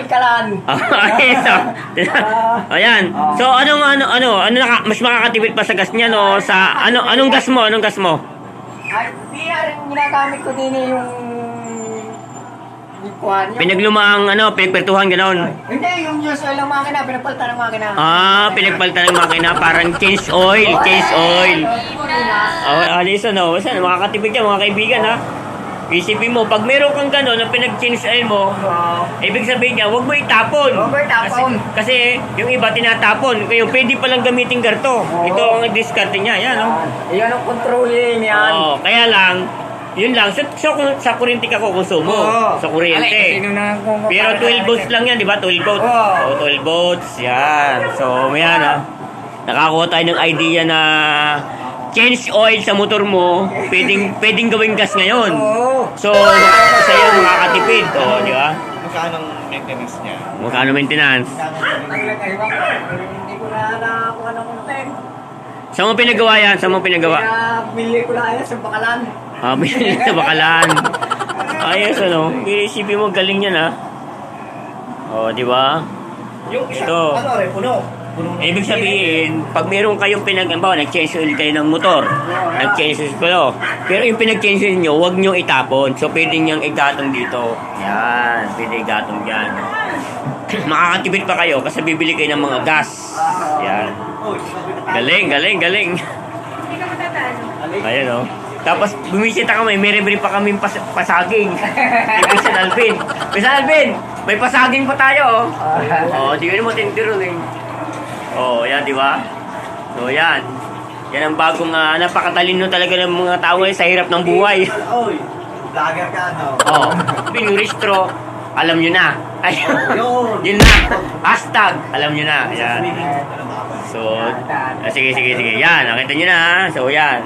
kalan. Okay, so, ayan. So, mas makakatipid pa sa gas niya, no? Sa, anong gas mo? Anong gas mo? Ay, di yan, ginagamit ko din yung kuhan. Pinaglumaang, pinagpertuhan, gano'n. Hindi, yung use oil ng makina, pinagpalitan ng makina. Pinagpalitan ng makina, parang change oil. Alis, basta makakatipid yan, mga kaibigan, ha? Isipin mo, pag meron kang gano'n na pinag-change oil mo, ibig sabihin niya, huwag mo itapon. Kasi yung iba tinatapon. Kaya pwede palang gamitin garto. Ito ang discard niya, yan, no? Yan ang controlling yan. Kaya lang, yun lang. So sa kuryente ka kukonsumo. Sa kuryente. Pero 12 volts lang yan, di ba? 12 volts. 12 volts, yan. So, yan, ha? Nakakuha tayo ng idea na change oil sa motor mo, pwedeng gawing gas ngayon. So, sa'yo makakatipid. Di ba? Magkano maintenance niya? Magkano maintenance? Hindi ko na nakakuha ng content. Saan mo pinagawa yan? Saan mo pinagawa? Kaya bili ko na yan sa Bakalan. Binili sa Bakalan. Ayos, Isipin mo, galing yan, ha? Di ba? Yung isa, Ito. puno. Ibig sabihin, pag meron kayong nag-change oil kayo ng motor, nag-change oil kayo, pero yung pinag-change oil nyo, huwag nyo itapon. So, pwede niyang igatong dito. Yan, pwede igatong dyan. Makakatipid pa kayo kasi bibili kayo ng mga gas. Yan. Galing. Ayan, Tapos, bumisita kami, meron pa kaming pasaging. Yung San Alvin. San Alvin, may pasaging pa tayo, di ko naman tintiro, yan, di ba? So, yan. Yan ang bagong napakatalino talaga ng mga tao ngayon sa hirap ng buhay. Oy, vlogger ka, Pinuristro, alam nyo na. Yun na. Hashtag, alam nyo na. Yan. So, sige. Yan, nakita nyo na, ha? So, yan.